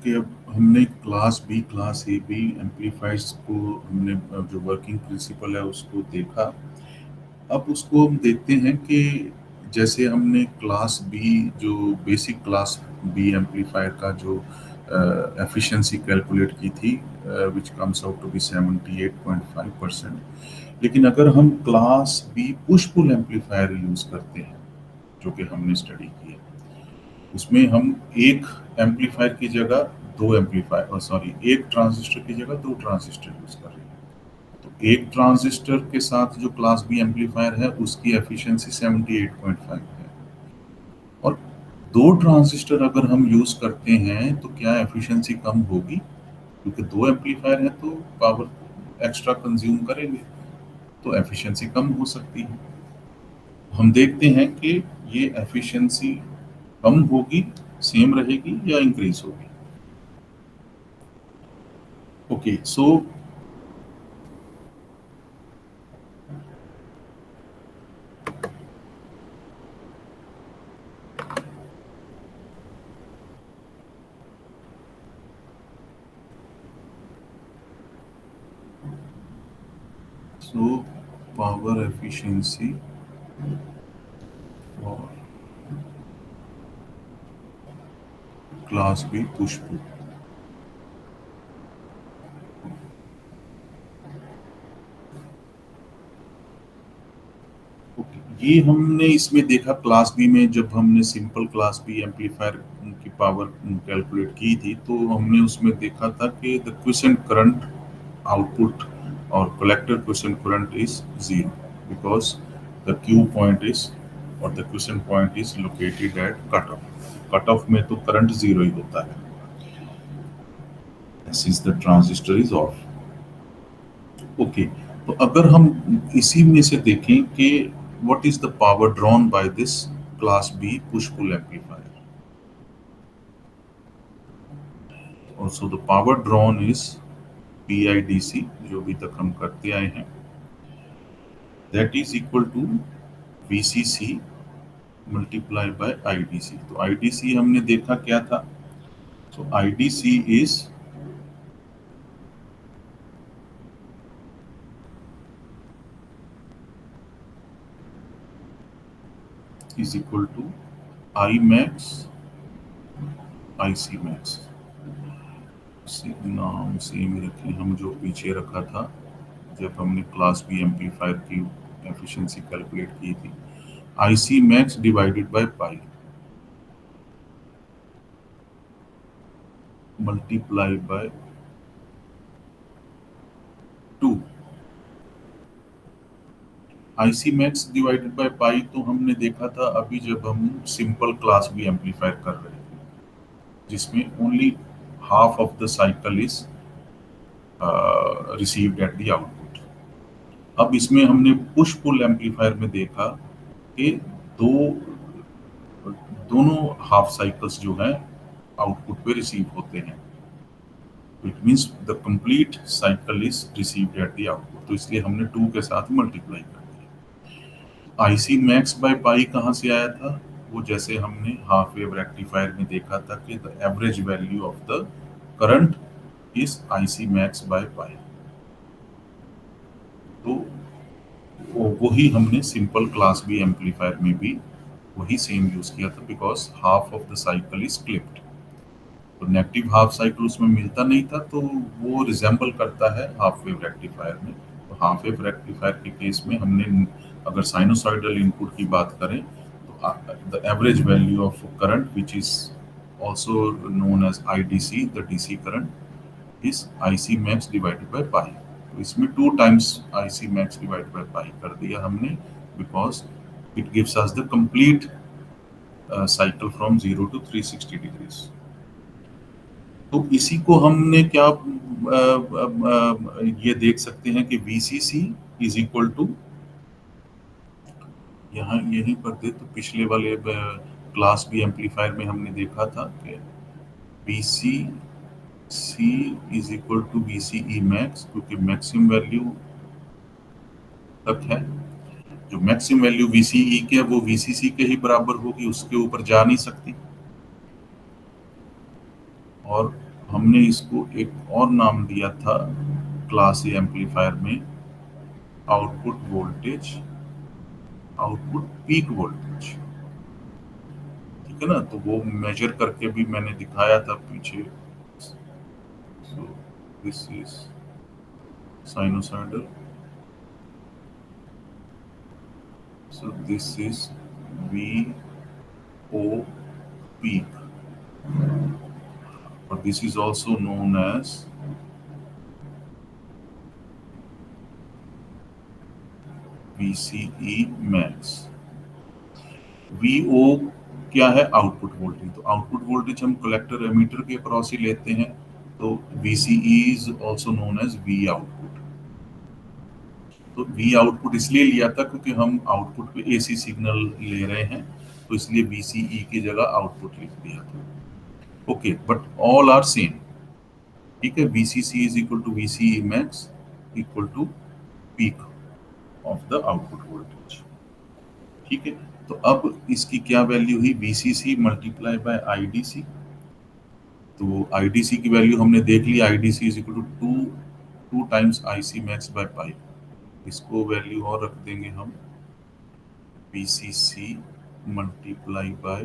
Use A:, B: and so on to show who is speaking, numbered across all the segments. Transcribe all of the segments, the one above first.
A: Okay, अब हमने class B, class A B amplifiers को हमने जो वर्किंग प्रिंसिपल है उसको देखा। अब उसको हम देखते हैं कि जैसे हमने क्लास बी, जो बेसिक क्लास बी एम्पलीफायर का जो एफिशिएंसी कैलकुलेट की थी, which comes out to be 78.5%। लेकिन अगर हम class B push pull amplifier use करते हैं, जो कि हमने स्टडी की है, उसमें हम एक एम्पलीफायर की जगह दो एम्पलीफायर, सॉरी, एक ट्रांजिस्टर की जगह दो ट्रांजिस्टर यूज कर रहे हैं। तो एक ट्रांजिस्टर के साथ जो क्लास बी एम्पलीफायर है उसकी एफिशिएंसी 78.5 है, और दो ट्रांजिस्टर अगर हम यूज करते हैं तो क्या एफिशिएंसी कम होगी? क्योंकि दो एम्पलीफायर है तो पावर एक्स्ट्रा कंज्यूम करेंगे, तो एफिशिएंसी कम हो सकती है। हम देखते हैं कि ये एफिशिएंसी कम होगी, सेम रहेगी, या इंक्रीज होगी। Okay, so power efficiency for class B push pull। ये हमने इसमें देखा क्लास बी में, जब हमने सिंपल क्लास बी एम्पलीफायर की पावर कैलकुलेट की थी, तो हमने उसमें देखा था कि द क्विसेंट करंट आउटपुट और collector quiescent current is zero, because the Q point is, और the quiescent point is located at cut off. Cut off में तो करंट जीरो ही होता है, since the transistor is off. Okay, तो अगर हम इसी में से देखें कि what is the power drawn by this class B push pull amplifier, और so the power drawn is PIDC, जो अभी तक हम करते आए हैं, that is equal to VCC multiply by IDC। तो IDC हमने देखा क्या था, so IDC is equal to I max IC max। नाम सेम ही रखें हम जो पीछे रखा था जब हमने क्लास बी एम्पलीफायर की एफिशिएंसी कैलकुलेट की थी। IC max divided by pi multiply by 2। IC max divided by pi तो हमने देखा था अभी जब हम सिंपल क्लास बी एम्पलीफायर कर रहे थे, जिसमें only half of the cycle is received eight the output. अब इसमें हमने पुश पुल एम्पलीफायर में देखा कि दो दोनों हाफ साइकिल्स जो हैं आउटपुट पे रिसीव होते हैं, it means the complete cycle is received eight the output, तो इसलिए हमने 2 के साथ मल्टीप्लाई कर दिया। IC मैक्स बाय पाई कहाँ से आया था? वो जैसे हमने हाफ वेव रेक्टिफायर में देखा था कि the average value of the current is IC max by pi. तो वही हमने सिंपल क्लास बी एम्पलीफायर में भी वही सेम यूज किया था, because half of the cycle is clipped. तो नेगेटिव हाफ साइकिल उसमें मिलता नहीं था, तो वो रिजेंबल करता है हाफ वेव रेक्टिफायर में। तो हाफ वेव रेक्टिफायर के केस में हमने, अगर साइनोसॉइडल इनपुट की बात करें, तो the average value of current which is also known as IDC, the DC current is IC max divided by pi. तो इसमें 2 times IC max divided by pi कर दिया हमने, because it gives us the complete cycle from 0 to 360 degrees. तो इसी को हमने क्या ये देख सकते हैं कि VCC इज इक्वल टू, यहाँ यहीं पर दे, तो पिछले वाले क्लास बी एम्पलीफायर में हमने देखा था कि VCC is equal to VCE max, क्योंकि मैक्सिमम वैल्यू तक है। जो मैक्सिमम वैल्यू VCE के है वो VCC के ही बराबर होगी, उसके ऊपर जा नहीं सकती। और हमने इसको एक और नाम दिया था क्लास ए एम्पलीफायर में, output voltage, output peak voltage. ठीक है ना, तो वो मेजर करके भी मैंने दिखाया था पीछे। So this is sinusoidal, so this is VO peak, or this is also known as VCE max। VO क्या है? Output voltage. तो आउटपुट वोल्टेज हम कलेक्टर एमीटर के अक्रॉस ही लेते हैं, तो VCE is also known as V output. तो V आउटपुट इसलिए लिया था क्योंकि हम आउटपुट पे AC सिग्नल ले रहे हैं, तो इसलिए VCE की जगह आउटपुट लिख दिया था। Okay, but all are same. ठीक है, VCC is equal to VCE max equal to peak of the output voltage. ठीक है, तो अब इसकी क्या वैल्यू हुई? VCC multiply by IDC। तो IDC की वैल्यू हमने देख ली, IDC is equal to two times IC max by pi. इसको वैल्यू और रख देंगे हम, VCC multiply by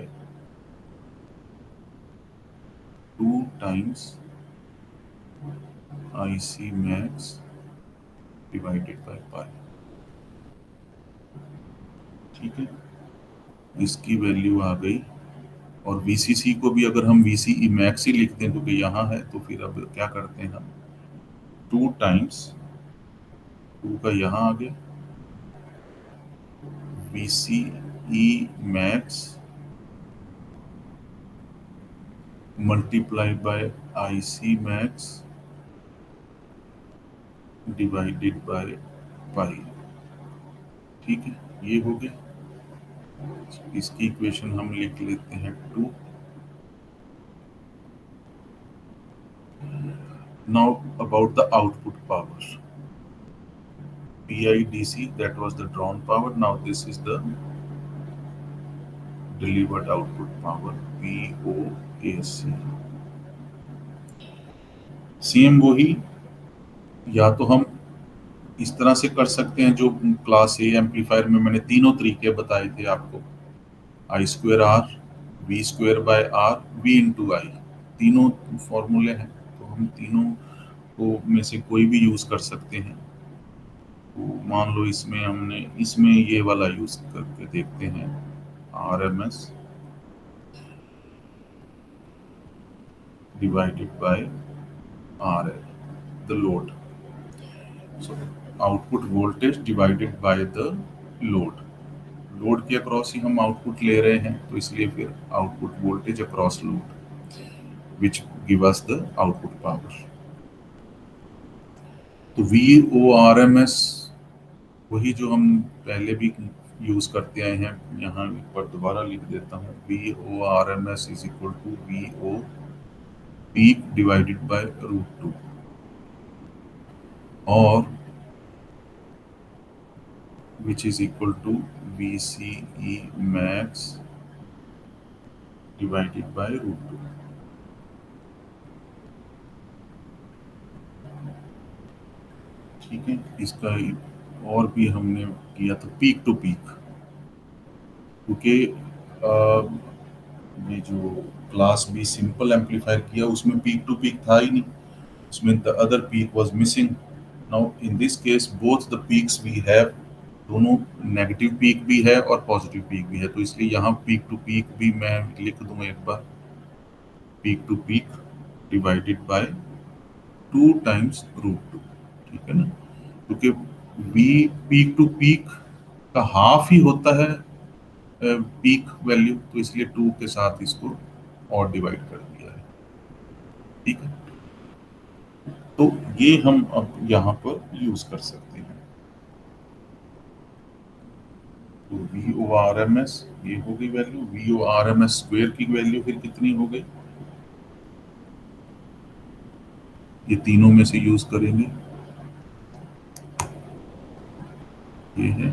A: 2 times IC max divided by pi. ठीक है, इसकी वैल्यू आ गई। और VCC को भी अगर हम VCE मैक्स ही लिखते हैं क्योंकि यहाँ है, तो फिर अब क्या करते हैं हम, 2 टाइम्स 2 का यहाँ आ गया VCE max multiply by IC max divided by pi. ठीक है, ये हो गया। इसकी इक्वेशन हम लिख लेते हैं 2। Now about the output power, PIDC, that was the drawn power. Now this is the delivered output power, POAC। Same वही, या तो हम इस तरह से कर सकते हैं जो क्लास ए एम्पलीफायर में मैंने तीनों तरीके बताए थे आपको, I²R, V²/R, V×I, तीनों फॉर्मूले हैं। तो हम तीनों को में से कोई भी यूज कर सकते हैं। तो मान लो इसमें ये वाला यूज करके देखते हैं, RMS divided by RL, the load. So output voltage divided by the load. Load के अक्रॉस ही हम आउटपुट ले रहे हैं, तो इसलिए फिर output voltage across load which give us the output power. तो VORMS वही जो हम पहले भी यूज करते आए हैं, यहाँ एक बार दोबारा लिख देता हूँ, VORMS is equal to VO peak divided by √2, और which is equal to VCE max divided by √2। ठीक है, इसका और भी हमने किया था पीक टू पीक, क्योंकि ये जो क्लास बी सिंपल एम्पलीफायर किया उसमें पीक टू पीक था ही नहीं, उसमें the other peak was missing. Now in this case both the peaks we have, दोनों नेगेटिव पीक भी है और पॉजिटिव पीक भी है, तो इसलिए यहाँ पीक टू पीक भी मैं लिख दूंगा एक बार, peak to peak divided by 2 times √2। ठीक है ना, क्योंकि वी पीक टू पीक का हाफ ही होता है पीक वैल्यू, तो इसलिए 2 के साथ इसको और डिवाइड कर दिया है। ठीक है, तो ये हम अब यहाँ पर यूज कर सकते हैं। तो VORMS ये हो गई वैल्यू, VORMS स्क्वायर की वैल्यू फिर कितनी हो गई, ये तीनों में से यूज करेंगे, ये है,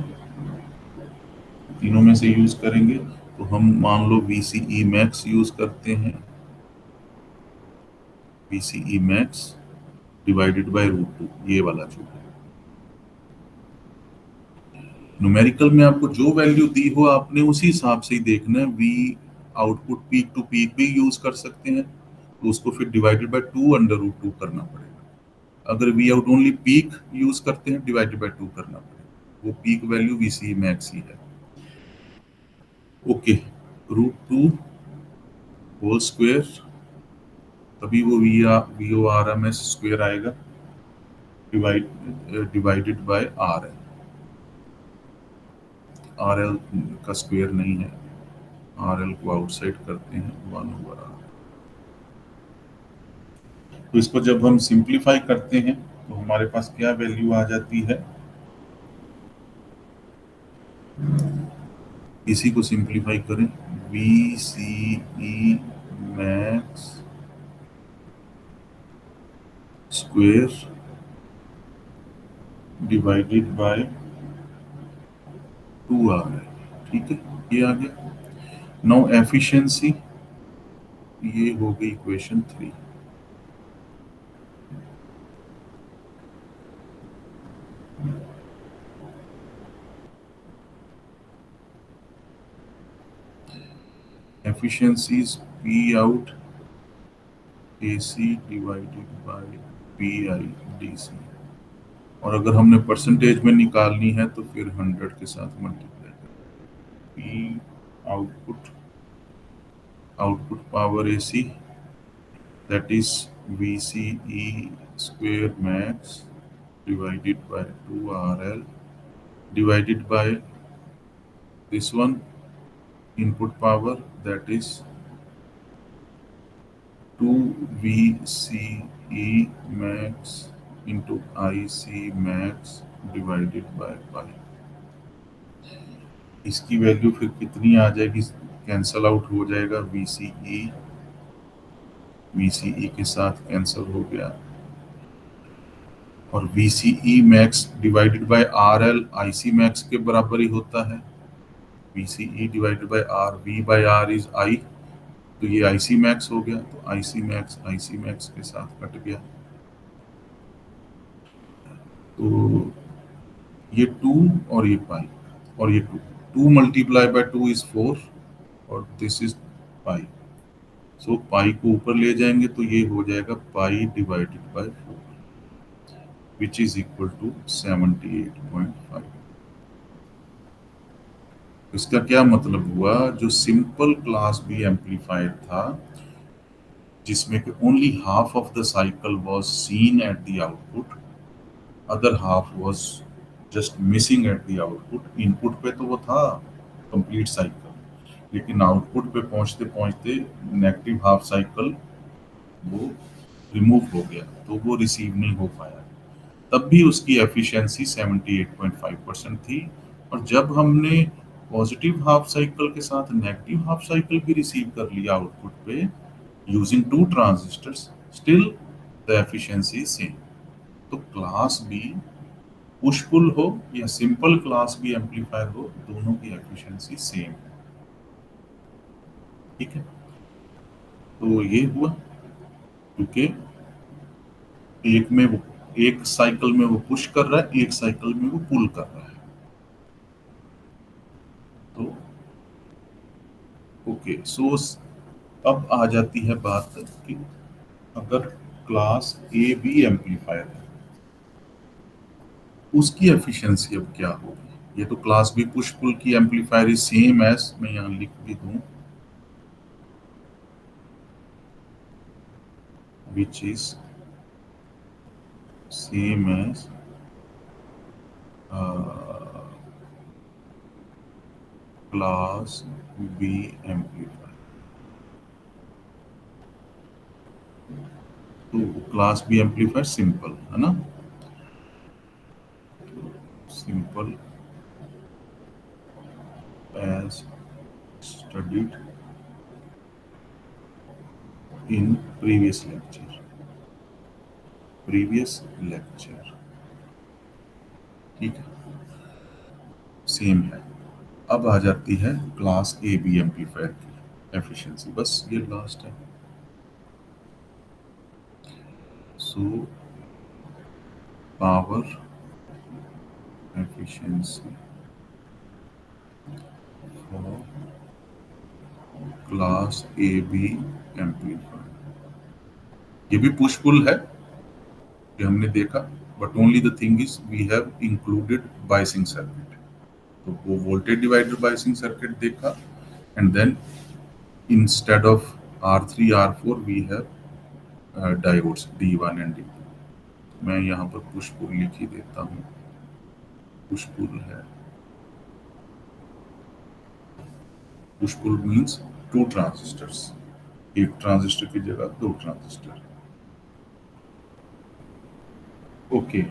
A: तीनों में से यूज करेंगे। तो हम मान लो VCE मैक्स यूज करते हैं, VCE max डिवाइडेड बाय √2, ये वाला जो है। न्यूमेरिकल में आपको जो वैल्यू दी हो आपने उसी हिसाब से ही देखना है। V output peak to peak भी यूज कर सकते हैं, तो उसको फिर डिवाइडेड बाय 2 √2 करना पड़ेगा। अगर V out only peak use करते हैं, डिवाइडेड बाय 2 करना पड़ेगा। वो पीक वैल्यू VCE मैक्स ही है। ओके, √2 होल स्क्वायर, तभी वो VORMS स्क्वायर आएगा, डिवाइडेड बाय RL का स्क्वायर नहीं है, RL को आउटसाइड करते हैं, 1/R। तो इसको जब हम सिंप्लीफाई करते हैं तो हमारे पास क्या वैल्यू आ जाती है। इसी को सिंप्लीफाई करें, VCE max square divided by 2R है। ठीक है, ये आ गया। नाउ एफिशिएंसी, ये हो गई equation 3। Efficiency is P out AC divided by PI DC, और अगर हमने परसेंटेज में निकालनी है तो फिर 100 के साथ मल्टीप्लाई करें। P output output power AC, that is VCE square max divided by 2RL divided by this one input power, that is 2VCE max into IC max divided by pi। इसकी value फिर कितनी आ जाएगी, cancel out हो जाएगा। VCE के साथ cancel हो गया, और VCE max divided by RL IC max के बराबर ही होता है। VCE divided by R, V by R is I, तो ये IC मैक्स हो गया, तो IC मैक्स के साथ कट गया। तो ये 2 और ये पाई, और ये 2 मल्टीप्लाई बाय 2 इज 4, और दिस इज पाई। सो पाई को ऊपर ले जाएंगे तो ये हो जाएगा pi divided by 4, which is equal to 78.5। इसका क्या मतलब हुआ, जो सिंपल क्लास B एम्पलीफायर था जिसमें कि only half of the cycle was scene eight the output, other half was just missing eight the output. Input पे तो वो था कंप्लीट साइकिल, लेकिन आउटपुट पे पहुंचते पहुंचते नेगेटिव हाफ साइकिल वो रिमूव हो गया, तो वो रिसीव नहीं हो पाया। तब भी उसकी एफिशिएंसी 78.5% थी। और जब हमने पॉजिटिव हाफ साइकिल के साथ नेगेटिव हाफ साइकिल भी रिसीव कर लिया आउटपुट पे using 2 transistors, still the efficiency same. तो क्लास बी पुश पुल हो या सिंपल क्लास बी एम्पलीफायर हो, दोनों की एफिशिएंसी सेम है। ठीक है, तो ये हुआ क्योंकि एक में वो एक साइकिल में वो पुश कर रहा है, एक साइकिल में वो पुल कर रहा है। तो ओके, सो अब आ जाती है बात कि अगर क्लास ए बी एम्पलीफायर है, उसकी एफिशिएंसी अब क्या होगी। ये तो क्लास बी पुश पुल की एम्पलीफायर इज सेम एज, मैं यहाँ लिख भी दूं, which is same as class B amplifier. तो क्लास बी एम्पलीफायर सिंपल है ना, simple as studied in previous lecture। ठीक है, सेम है। अब आ जाती है क्लास ए बी एम्पलीफायर की एफिशिएंसी, बस ये लास्ट है। So power efficiency for class A B amplifier, ये भी पुश पुल है, ये हमने देखा, but only the thing is we have included biasing circuit. तो वो वोल्टेज डिवाइडर बायसिंग सर्किट देखा, and then instead of R3 R4 we have diodes D1 and D2। मैं यहाँ पर पुश पुल लिख ही देता हूँ, पुश पुल है, push pull means two transistors, एक ट्रांजिस्टर की जगह दो ट्रांजिस्टर। ओके,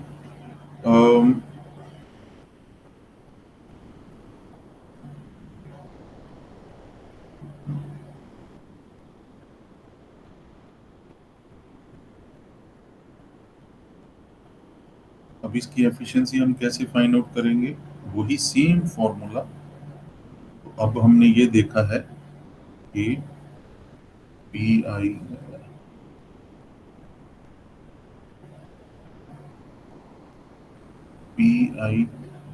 A: अब इसकी एफिशिएंसी हम कैसे फाइंड आउट करेंगे? वही सेम फॉर्मूला। अब हमने ये देखा है कि P I P I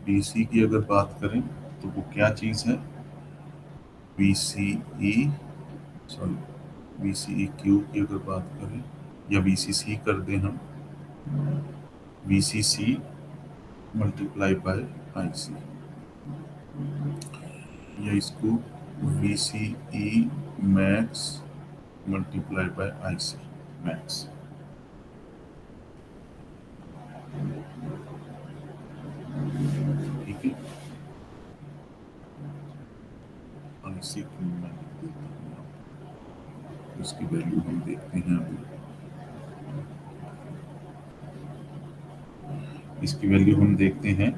A: D C की अगर बात करें तो वो क्या चीज़ है? V C E, sorry, V C E Q की अगर बात करें, या वी सी सी कर दें हम, V C C multiply by I C, या इसको V C E max multiply by I C max. ठीक है, आई सी को मैं लिख देता हूँ यहाँ पर। इसकी वैल्यू हम देखते हैं अभी, इसकी वैल्यू हम देखते हैं।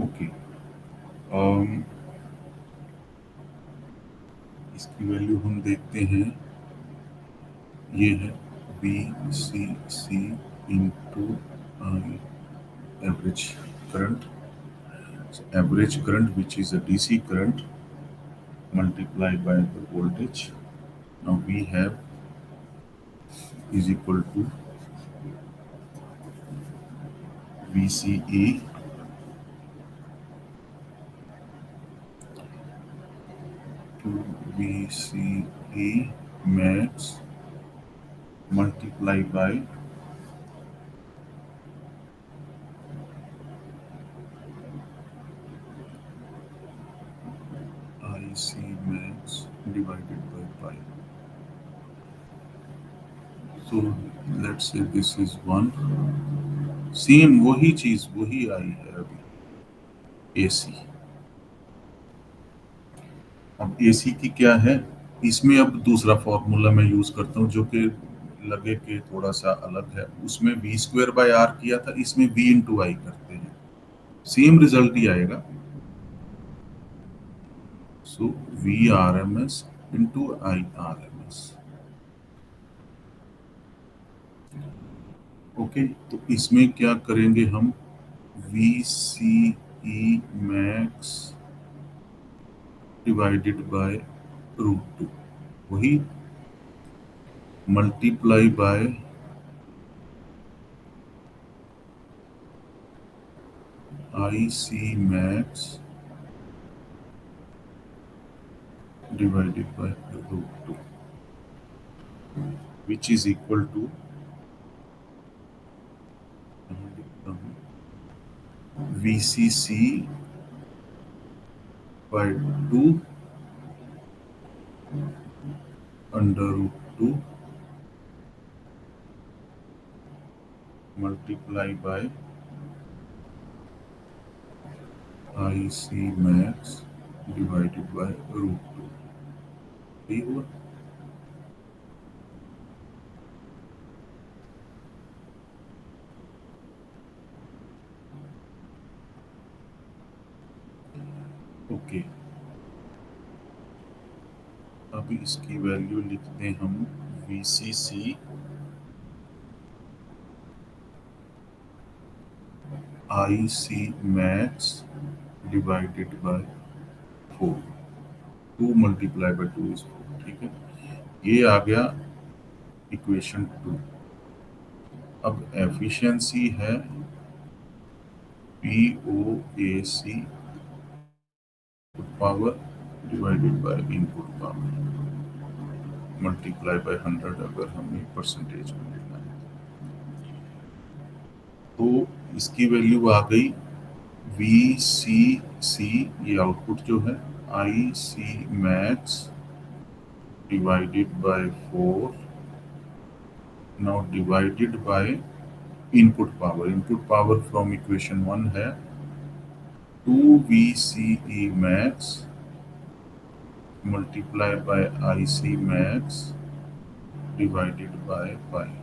A: ओके, इसकी वैल्यू हम देखते हैं, ये है B C C into I average current, average current which is a DC current multiplied by the voltage. Now we have is equal to VCE to VCE max multiplied by IC max divided by pi. So let's say this is 1, same वही चीज वही आई है अभी AC। अब AC की क्या है, इसमें अब दूसरा फॉर्मूला मैं यूज करता हूँ जो कि लगे कि थोड़ा सा अलग है। उसमें वी स्क्वायर बाय आर किया था, इसमें वी इंटू आई करते हैं, सेम रिजल्ट ही आएगा। So V R M S into I R M S. Okay, तो इसमें क्या करेंगे हम, V C E max divided by root 2, वही multiply by I C max divided by root 2, which is equal to लिखता हूँ VCC by 2 √2 multiply by IC max divided by √2। ये हुआ। ओके, अब इसकी वैल्यू लिखते हैं हम VCC IC max divided by 4। 2 multiply by 2 is 4। ठीक है, ये आ गया इक्वेशन 2। अब एफिशिएंसी है POAC power divided by input power multiply by 100 अगर हमें परसेंटेज में लेना है। तो इसकी वैल्यू आ गई VCC, ये आउटपुट जो है, IC max divided by 4 now divided by input power. Input power from equation 1 है 2 VCE max multiply by IC max divided by pi.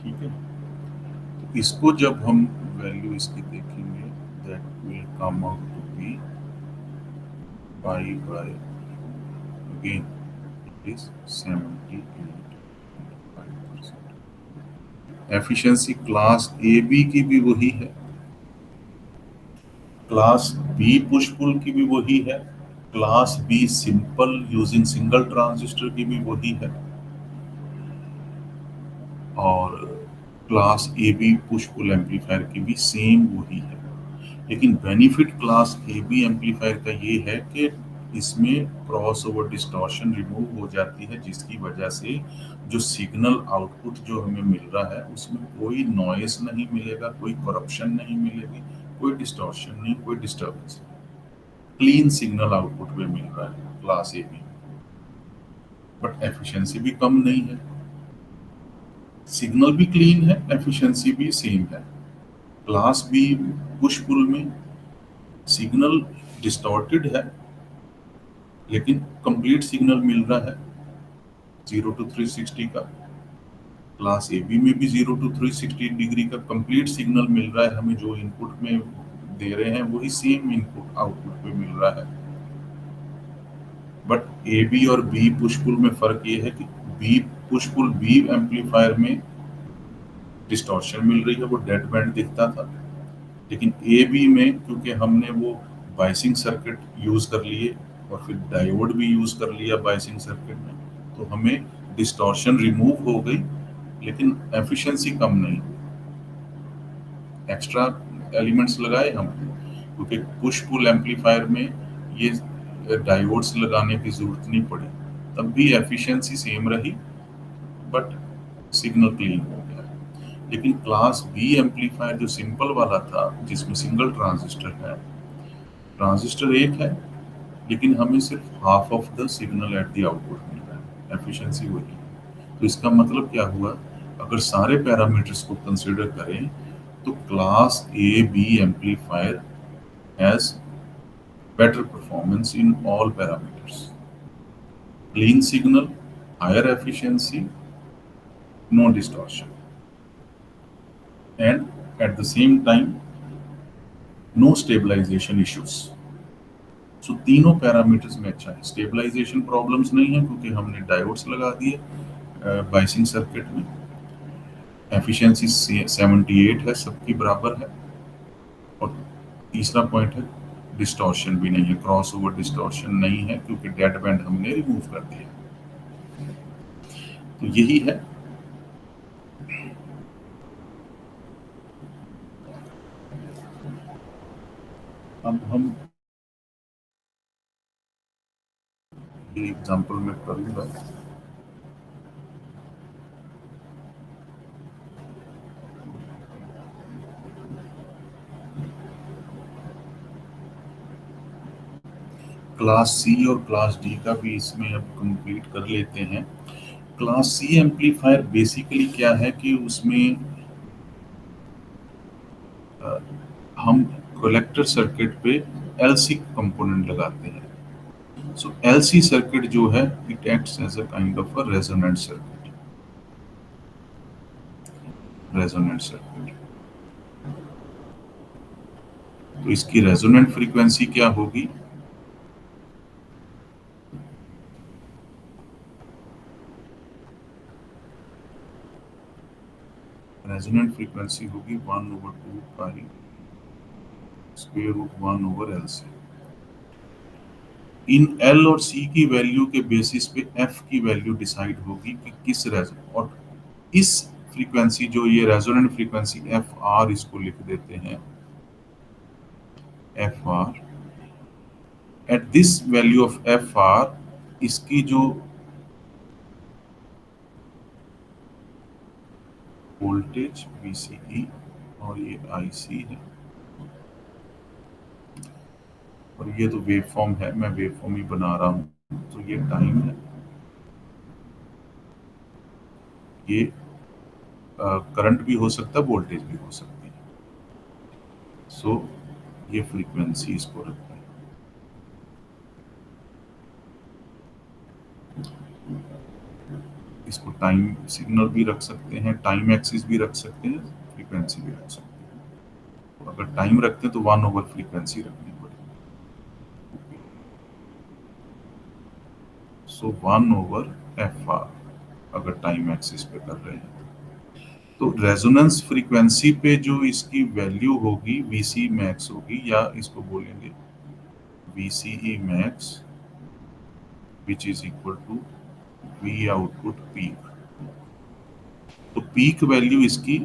A: ठीक है, तो इसको जब हम वैल्यू इसकी देखेंगे that will come out to be pi by, again it is 78.5%। Efficiency class A B की भी वही है, क्लास बी पुश पुल की भी वही है, class B simple using single transistor की भी वही है, और class A B push pull amplifier की भी सेम वही है। लेकिन benefit class A B amplifier का ये है कि इसमें क्रॉस ओवर डिस्टॉर्शन रिमूव हो जाती है, जिसकी वजह से जो सिग्नल आउटपुट जो हमें मिल रहा है उसमें कोई नॉइस नहीं मिलेगा, कोई करप्शन नहीं मिलेगी, कोई डिस्टॉर्शन नहीं, कोई डिस्टर्बेंस। क्लीन सिग्नल आउटपुट में मिल रहा है class A B, but efficiency भी कम नहीं है, सिग्नल भी क्लीन है, एफिशिएंसी भी सेम है। क्लास बी पुश पुल में सिग्नल डिस्टॉर्टेड है लेकिन कंप्लीट सिग्नल मिल रहा है 0 to 360 का। क्लास ए बी में भी 0 to 360 डिग्री का कंप्लीट सिग्नल मिल रहा है, हमें जो इनपुट में दे रहे हैं वही सेम इनपुट आउटपुट पे मिल रहा है। बट ए बी और बी पुश पुल में फर्क ये है कि B push pull B amplifier में डिस्टॉर्शन मिल रही है, वो डेड बैंड दिखता था, लेकिन ए बी में क्योंकि हमने वो बाइसिंग सर्किट यूज कर लिए और फिर डायोड भी यूज कर लिया बाइसिंग सर्किट में, तो हमें डिस्टॉर्शन रिमूव हो गई लेकिन एफिशिएंसी कम नहीं। एक्स्ट्रा एलिमेंट्स लगाए हम, क्योंकि पुश पुल एम्पलीफायर में ये डायोड्स लगाने की जरूरत नहीं पड़ी, तब भी एफिशिएंसी सेम रही बट सिग्नल क्लीन हो गया। लेकिन क्लास बी एम्पलीफायर जो सिंपल वाला था जिसमें सिंगल ट्रांजिस्टर है, ट्रांजिस्टर एक है लेकिन हमें सिर्फ half of the signal at the output मिल रहा है, एफिशिएंसी वही है। तो इसका मतलब क्या हुआ, अगर सारे पैरामीटर्स को कंसिडर करें तो class A B amplifier has better performance in all parameters. Clean signal, higher efficiency, no distortion, and at the same time, no stabilization issues. सो तीनों पैरामीटर्स में अच्छा है, स्टेबलाइजेशन प्रॉब्लम्स नहीं है क्योंकि हमने डायोड्स लगा दिए बाइसिंग सर्किट में। एफिशिएंसी 78 है, सबकी बराबर है। और तीसरा पॉइंट है डिस्टॉर्शन भी नहीं है, क्रॉस ओवर डिस्टॉर्शन नहीं है क्योंकि डेड बैंड हमने रिमूव कर दिया। तो यही है। अब हम एग्जाम्पल में करूंगा। क्लास सी और क्लास डी का भी इसमें अब कंप्लीट कर लेते हैं। क्लास सी एम्पलीफायर बेसिकली क्या है कि उसमें अ, हम कलेक्टर सर्किट पे एलसी कंपोनेंट लगाते हैं। सो एलसी सर्किट जो है it acts as a kind of a resonant circuit. Resonant circuit, तो इसकी रेजोनेंट फ्रीक्वेंसी क्या होगी? रेजोनेंट फ्रीक्वेंसी होगी 1/2 पाई स्क्वायर रूट 1/LC। इन एल और सी की वैल्यू के बेसिस पे एफ की वैल्यू डिसाइड होगी कि किस और इस फ्रीक्वेंसी जो ये रेजोनेंट फ्रीक्वेंसी एफ आर, इसको लिख देते हैं F R. At this value of F R, इसकी जो वोल्टेज VCE और ये IC है, और ये तो वेव फॉर्म है, मैं वेव फॉर्म ही बना रहा हूं, तो ये टाइम है, ये करंट भी हो सकता है, वोल्टेज भी हो सकती है। सो ये फ्रीक्वेंसी इसको रखते हैं। इसको टाइम सिग्नल भी रख सकते हैं, टाइम एक्सिस भी रख सकते हैं, फ्रीक्वेंसी भी रख सकते हैं। तो अगर टाइम रखते हैं तो 1/फ्रीक्वेंसी रखनी पड़ेगी। सो 1/FR अगर टाइम एक्सिस पे कर रहे हैं, तो रेजोनेंस फ्रीक्वेंसी पे जो इसकी वैल्यू होगी VC मैक्स होगी, या इसको बोलेंगे VCE max, which is equal to V output peak. तो पीक वैल्यू इसकी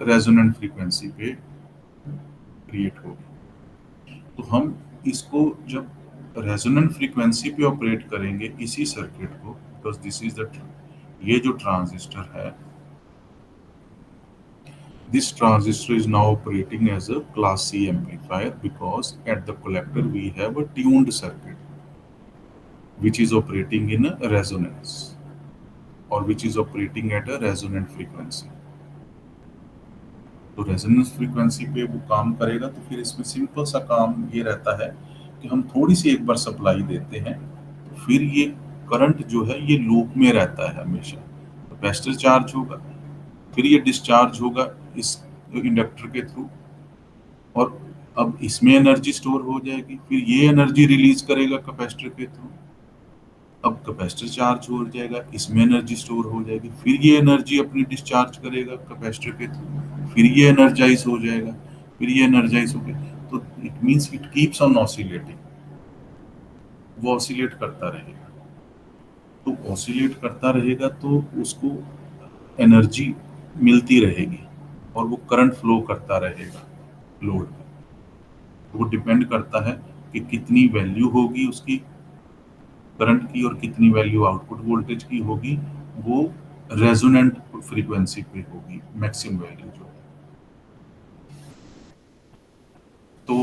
A: रेजोनेंट फ्रीक्वेंसी पे क्रिएट होगी। तो हम इसको जब रेजोनेंट फ्रीक्वेंसी पे ऑपरेट करेंगे इसी सर्किट को, बिकॉज दिस इज द, ये जो ट्रांजिस्टर है, this transistor is now operating as a class C amplifier because at the collector we have a tuned circuit which is operating in a resonance or which is operating at a resonant frequency। तो resonance frequency पे वो काम करेगा, तो फिर इसमें simple सा काम ये रहता है कि हम थोड़ी सी एक बार सप्लाई देते हैं, तो फिर ये करंट जो है ये लूप में रहता है हमेशा। कैपेसिटर चार्ज होगा, फिर ये डिस्चार्ज होगा इस इंडक्टर के थ्रू, और अब इसमें एनर्जी स्टोर हो जाएगी, फिर ये एनर्जी रिलीज करेगा कैपेसिटर के थ्रू। अब कैपेसिटर चार्ज हो जाएगा, इसमें एनर्जी स्टोर हो जाएगी, फिर ये एनर्जी अपनी डिस्चार्ज करेगा कैपेसिटर के थ्रू, फिर ये एनर्जाइज हो जाएगा, फिर ये एनर्जाइज हो गया। तो it means it keeps on oscillating, वो ऑसिलेट करता रहेगा। तो ऑसिलेट करता रहेगा तो उसको एनर्जी मिलती रहेगी और वो करंट फ्लो करता रहेगा लोड में। वो डिपेंड करता है कि कितनी वैल्यू होगी उसकी करंट की और कितनी वैल्यू आउटपुट वोल्टेज की होगी, वो रेजोनेंट फ्रीक्वेंसी पे होगी मैक्सिमम वैल्यू जो है। तो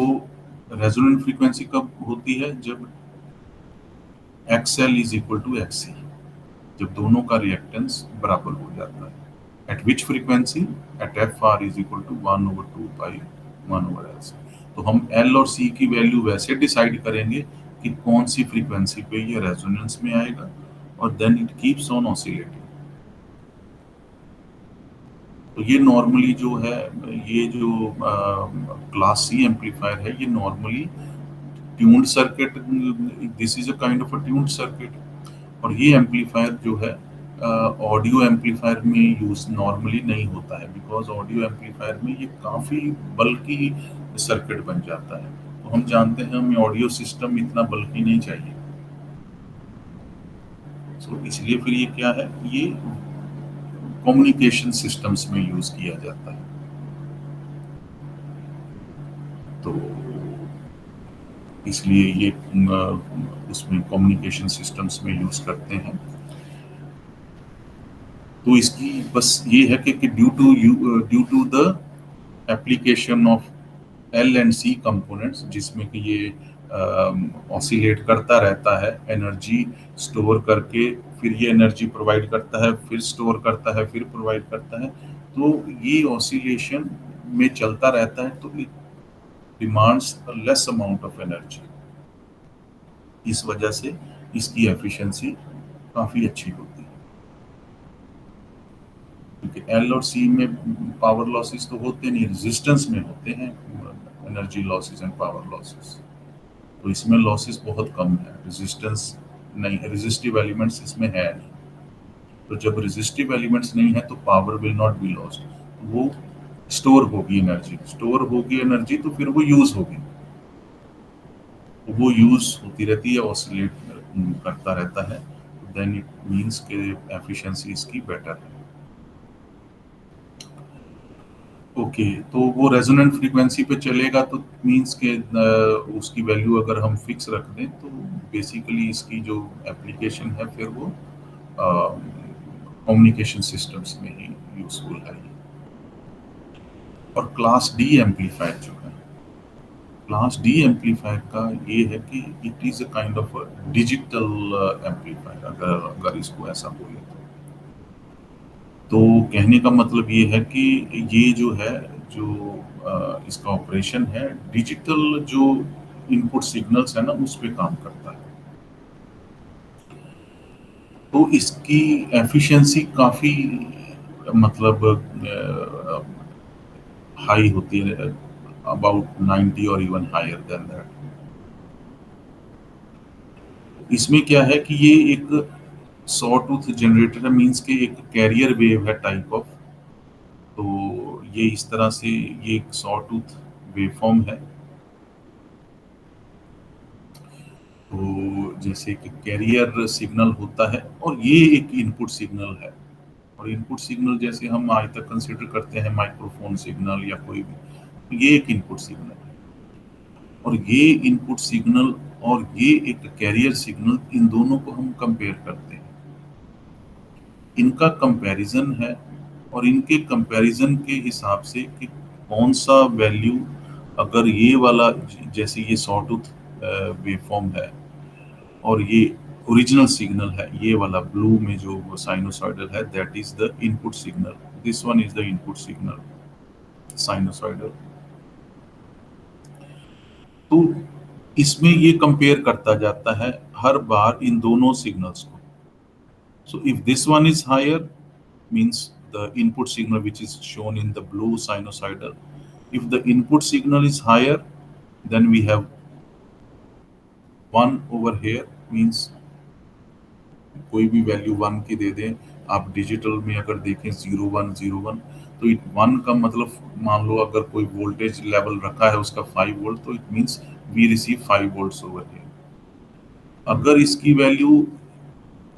A: रेजोनेंट फ्रीक्वेंसी कब होती है? जब XL is equal to XC, जब दोनों का रिएक्टेंस बराबर हो जाता है। At which frequency? At FR is equal to 1/2 pi 1/LC। तो हम L और C की वैल्यू वैसे डिसाइड करेंगे कि कौन सी फ्रीक्वेंसी पे ये रेजोनेंस में आएगा, और then it keeps on oscillating. तो ये नॉर्मली जो है, ये जो क्लास सी एम्पलीफायर है, ये normally tuned circuit, this is a kind of a tuned circuit. और ये एम्पलीफायर जो है ऑडियो एम्पलीफायर में यूज नॉर्मली नहीं होता है, बिकॉज ऑडियो एम्पलीफायर में ये काफ़ी बल्कि सर्किट बन जाता है। तो हम जानते हैं हमें ऑडियो सिस्टम इतना बल्कि नहीं चाहिए। सो इसलिए फिर ये क्या है, ये कम्युनिकेशन सिस्टम्स में यूज किया जाता है। तो इसलिए ये उसमें कम्युनिकेशन सिस्टम्स में यूज करते हैं। तो इसकी बस ये है कि due to the application of L and C components, जिसमें कि ये ऑसिलेट करता रहता है, एनर्जी स्टोर करके फिर ये एनर्जी प्रोवाइड करता है, फिर स्टोर करता है, फिर प्रोवाइड करता है। तो ये ऑसिलेशन में चलता रहता है, तो it demands a less amount of energy. इस वजह से इसकी एफिशिएंसी काफ़ी अच्छी होती है, क्योंकि एल और सी में पावर लॉसेस तो होते नहीं, रेजिस्टेंस में होते हैं energy losses and power losses. तो इसमें लॉसेस बहुत कम है, रेजिस्टेंस नहीं, रेजिस्टिव एलिमेंट्स इसमें है नहीं। तो जब रेजिस्टिव एलिमेंट्स नहीं है तो power will not be lost, वो स्टोर होगी एनर्जी, स्टोर होगी एनर्जी तो फिर वो यूज होगी, वो यूज होती रहती है, ऑसिलेट करता रहता है। देन इट मीन्स के एफिशिएंसी इसकी बेटर है। ओके, तो वो रेजोनेंट फ्रीक्वेंसी पे चलेगा, तो मीन्स के उसकी वैल्यू अगर हम फिक्स रख दें तो बेसिकली इसकी जो एप्लीकेशन है फिर वो कम्युनिकेशन सिस्टम्स में ही यूजफुल है। और क्लास डी एम्पलीफायर जो है, क्लास डी एम्पलीफायर का ये है कि it is a kind of digital amplifier, अगर इसको ऐसा बोले तो कहने का मतलब ये है कि ये जो है, जो इसका ऑपरेशन है, डिजिटल जो इनपुट सिग्नल्स है ना उस पे काम करता है। तो इसकी एफिशिएंसी काफ़ी मतलब हाई होती है, अबाउट 90 और इवन हायर देन दैट। इसमें क्या है कि ये एक सॉ टूथ जनरेटर है, मीन्स के एक कैरियर वेव है टाइप ऑफ। तो ये इस तरह से ये एक सॉ टूथ वेवफॉर्म है। तो जैसे कि कैरियर सिग्नल होता है और ये एक इनपुट सिग्नल है, और इनपुट सिग्नल जैसे हम आज तक कंसिडर करते हैं माइक्रोफोन सिग्नल या कोई भी, तो ये एक इनपुट सिग्नल है। और ये इनपुट सिग्नल और ये एक कैरियर सिग्नल, इन दोनों को हम कंपेयर करते हैं, इनका कंपैरिजन है। और इनके कंपैरिजन के हिसाब से कि कौन सा वैल्यू, अगर ये वाला जैसे ये सॉटूथ वेवफॉर्म है और ये ओरिजिनल सिग्नल है, ये वाला ब्लू में जो वो साइनोसॉइडल है, that is the input signal, this one is the input signal sinusoidal. तो इसमें ये कंपेयर करता जाता है हर बार इन दोनों सिग्नल्स को। So if this one is higher means the input signal which is shown in the blue sinusoidal, if the input signal is higher, then we have 1 over here, means कोई भी value 1 की दे दें आप, digital में अगर देखें 0101, तो it 1 का मतलब मान लो अगर कोई वोल्टेज लेवल रखा है उसका 5 वोल्ट, तो it means we receive 5 volts over here. अगर इसकी वैल्यू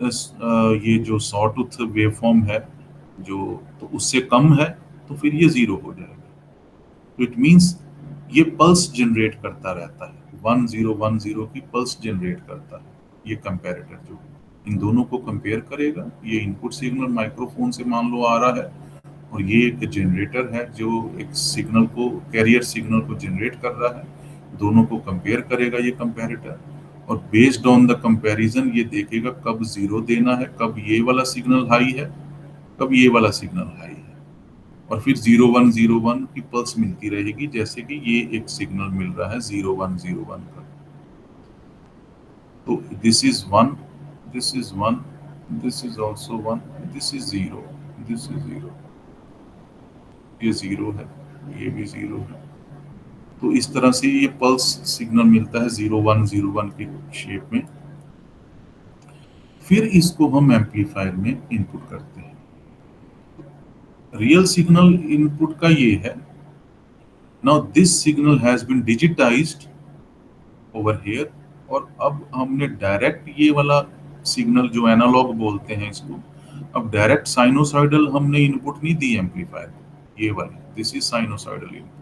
A: ये जो सॉटूथ वेवफॉर्म है जो, तो उससे कम है, तो फिर ये जीरो हो जाएगा। तो इट मींस ये पल्स जनरेट करता रहता है, 1010 की पल्स जनरेट करता है ये कंपैरेटर जो, इन दोनों को कंपेयर करेगा। ये इनपुट सिग्नल माइक्रोफोन से मान लो आ रहा है, और ये एक जनरेटर है जो एक सिग्नल को, कैरियर सिग्नल को जनरेट कर रहा है। दोनों को कंपेयर करेगा ये कंपैरेटर, और बेस्ड ऑन द कंपैरिजन ये देखेगा कब जीरो देना है, कब ये वाला सिग्नल हाई है, कब ये वाला सिग्नल हाई है। और फिर 0101 की पल्स मिलती रहेगी, जैसे कि ये एक सिग्नल मिल रहा है 0101 का। तो this is 1, this is 1, this is also 1, this is 0, this is 0, ये 0 है, ये भी 0 है। तो इस तरह से ये पल्स सिग्नल मिलता है 0101 की शेप में। फिर इसको हम एम्पलीफायर में इनपुट करते हैं। रियल सिग्नल इनपुट का ये है, now this signal has been digitised over here, और अब हमने डायरेक्ट ये वाला सिग्नल जो एनालॉग बोलते हैं इसको, अब डायरेक्ट साइनोसॉइडल हमने इनपुट नहीं दी एम्पलीफायर को, ये वाली, this is sinusoidal input,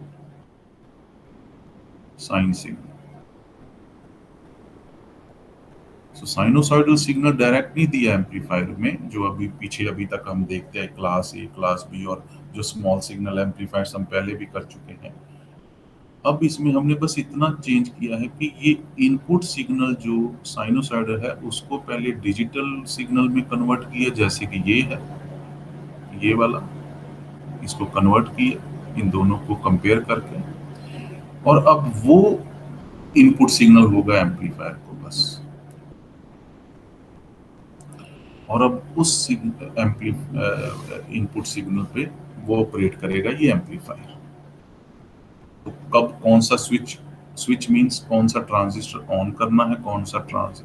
A: sine signal. So sinusoidal signal direct नहीं दिया एम्पलीफायर में, जो अभी पीछे अभी तक हम देखते हैं क्लास ए, क्लास बी, और जो स्मॉल सिग्नल एम्पलीफायर्स हम पहले भी कर चुके हैं। अब इसमें हमने बस इतना चेंज किया है कि ये इनपुट सिग्नल जो साइनोसाइडल है उसको पहले डिजिटल सिग्नल में कन्वर्ट किया, जैसे कि ये है, ये वाला, इसको कन्वर्ट किया इन दोनों को कंपेयर करके, और अब वो इनपुट सिग्नल होगा एम्पलीफायर को बस। और अब उस इनपुट सिग्नल पे वो ऑपरेट करेगा ये एम्पलीफायर। तो कब कौन सा स्विच, स्विच मींस कौन सा ट्रांजिस्टर ऑन करना है, कौन सा ट्रांस,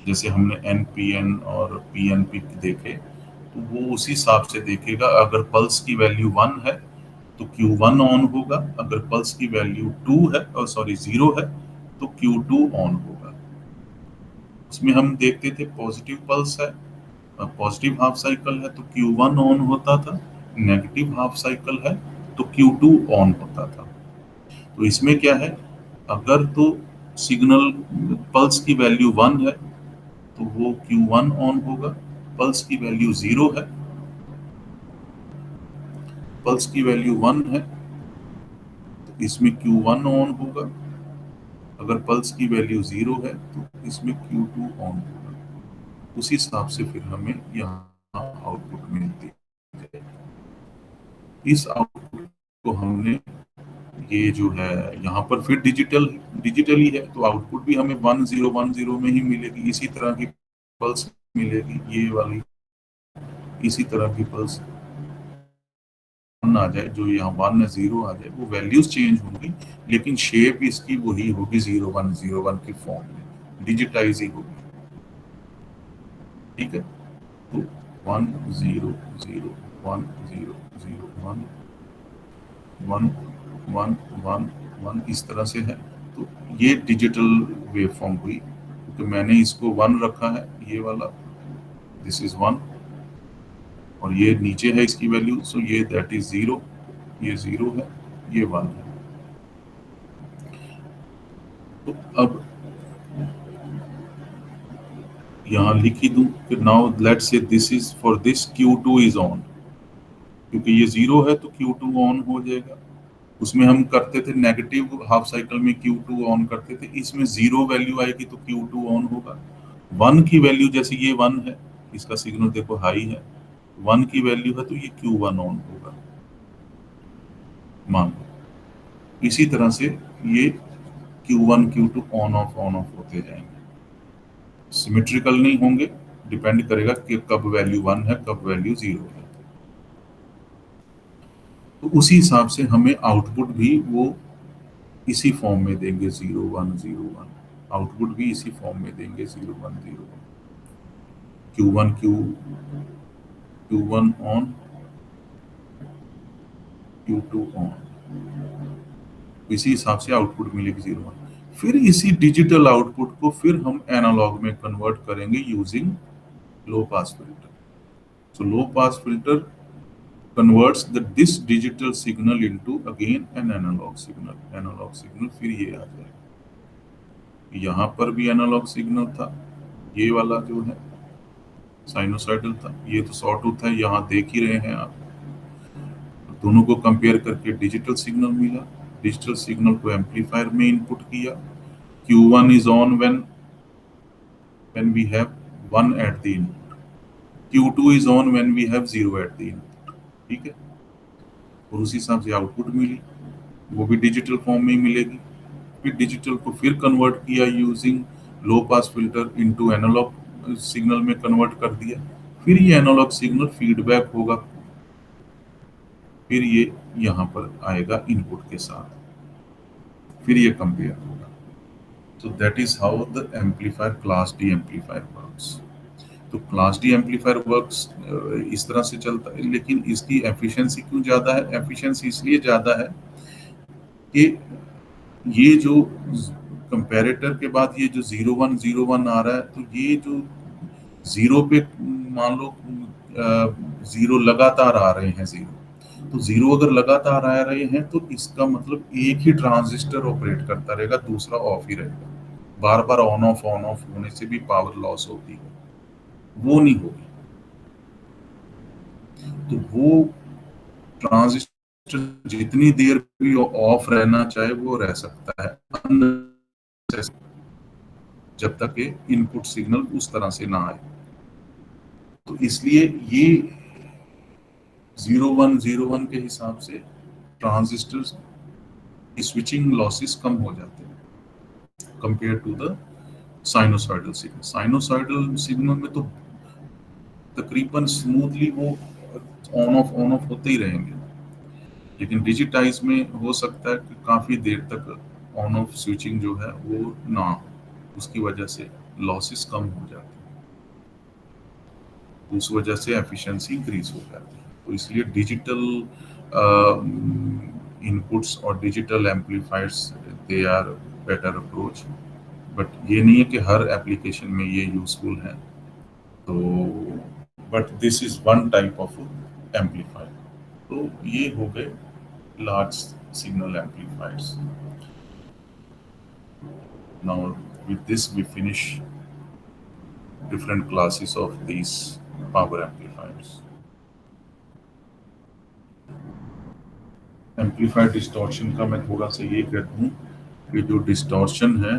A: जैसे हमने एन पी एन और पी एन पी देखे, तो वो उसी हिसाब से देखेगा। अगर पल्स की वैल्यू 1 है तो Q1 ऑन होगा, अगर पल्स की वैल्यू 2 है, और सॉरी 0 है, तो Q2 ऑन होगा। उसमें हम देखते थे पॉजिटिव पल्स है, पॉजिटिव हाफ साइकिल है तो Q1 ऑन होता था, नेगेटिव हाफ साइकिल है तो Q2 ऑन होता था। तो इसमें क्या है, अगर तो सिग्नल पल्स की वैल्यू 1 है तो वो Q1 ऑन होगा, पल्स की वैल्यू 0 है, पल्स की वैल्यू 1 है तो इसमें Q1 ऑन होगा, अगर पल्स की वैल्यू 0 है तो इसमें Q2 ऑन होगा। उसी हिसाब से फिर हमें यहाँ आउटपुट मिलती है। इस आउटपुट को हमने, ये जो है यहाँ पर फिर डिजिटली है तो आउटपुट भी हमें 1010 में ही मिलेगी, इसी तरह की पल्स मिलेगी, ये वाली इसी तरह की पल्स 1 आ जाए, जो यहाँ 1 0 आ जाए, वो वैल्यूज चेंज होंगी लेकिन शेप इसकी वही होगी 0101 की फॉर्म में, डिजिटाइज ही होगी। ठीक है, तो 1 0 0 1 0 0 1 1 1 1 इस तरह से है। तो ये डिजिटल वेव फॉर्म हुई, क्योंकि मैंने इसको 1 रखा है, ये वाला, दिस इज 1, और ये नीचे है इसकी वैल्यू, सो ये दैट इज 0, ये 0 है, ये 1 है। तो अब यहाँ लिख ही दूं कि now let's say this is for this Q2 is on, क्योंकि ये 0 है तो Q2 ऑन हो जाएगा। उसमें हम करते थे नेगेटिव हाफ साइकिल में Q2 ऑन करते थे, इसमें 0 वैल्यू आएगी तो Q2 ऑन होगा। 1 की वैल्यू, जैसे ये 1 है, इसका सिग्नल देखो हाई है, 1 की वैल्यू है तो ये Q1 ऑन होगा, मान लो। इसी तरह से ये Q1 Q2 ऑन ऑफ होते जाएंगे, सिमेट्रिकल नहीं होंगे, डिपेंड करेगा कि कब वैल्यू 1 है कब वैल्यू 0 है। तो उसी हिसाब से हमें आउटपुट भी वो इसी फॉर्म में देंगे, 0101, आउटपुट भी इसी फॉर्म में देंगे, 0101, Q1 Q1 on, Q2 on, इसी हिसाब से आउटपुट मिलेगी 01। फिर इसी डिजिटल आउटपुट को फिर हम एनालॉग में कन्वर्ट करेंगे using low pass filter. So low pass filter converts this digital signal into again an analog signal फिर ये आ जाएगा। यहाँ पर भी एनालॉग सिग्नल था, ये वाला जो है साइनोसाइडल था, ये तो सॉ टूथ है, यहाँ देख ही रहे हैं आप। दोनों को कंपेयर करके डिजिटल सिग्नल मिला, डिजिटल सिग्नल को एम्पलीफायर में इनपुट किया। Q1 is on when we have 1 at the input, Q2 is on when we have 0 at the input। ठीक है, और उसी हिसाब से आउटपुट मिली, वो भी डिजिटल फॉर्म में ही मिलेगी। फिर डिजिटल को फिर कन्वर्ट किया using low pass filter into analogue signal में कन्वर्ट कर दिया, फिर ये एनालॉग सिग्नल फीडबैक होगा, फिर ये यहाँ पर आएगा इनपुट के साथ, फिर ये कंपेयर होगा। तो that is how the amplifier, class D amplifier works. तो क्लास डी एम्पलीफायर वर्क्स इस तरह से चलता है, लेकिन इसकी एफिशिएंसी क्यों ज़्यादा है? एफिशिएंसी इसलिए ज़्यादा है कि ये जो कंपैरेटर के बाद ये जो 0101 आ रहा है, तो ये जो 0 पे मान लो 0 लगातार आ रहे हैं, 0, तो 0 अगर लगातार आ रहे हैं तो इसका मतलब एक ही ट्रांजिस्टर ऑपरेट करता रहेगा, दूसरा ऑफ ही रहेगा। बार बार ऑन ऑफ होने से भी पावर लॉस होती है, वो नहीं होगी। तो वो ट्रांजिस्टर जितनी देर भी ऑफ रहना चाहे वो रह सकता है, जब तक कि इनपुट सिग्नल उस तरह से ना आए। तो इसलिए ये 0101 के हिसाब से ट्रांजिस्टर की स्विचिंग लॉसेस कम हो जाते हैं compare to the sinusoidal signal. Sinusoidal signal में तो तकरीबन स्मूथली वो ऑन ऑफ होते ही रहेंगे, लेकिन डिजिटाइज में हो सकता है कि काफी देर तक ऑन ऑफ स्विचिंग जो है वो ना हो, उसकी वजह से लॉसेस कम हो जाते हैं, उस वजह से एफिशिएंसी इंक्रीज हो जाती है। तो इसलिए डिजिटल इनपुट्स और digital amplifiers they are better approach, but ये नहीं है कि हर एप्लीकेशन में ये यूजफुल है। तो but this is one type of amplifier. तो ये हो गए large signal amplifiers. Now with this we finish different classes of these power amplifiers. Amplifier distortion का मैं थोड़ा सा ये कहता हूँ कि जो डिस्टॉर्शन है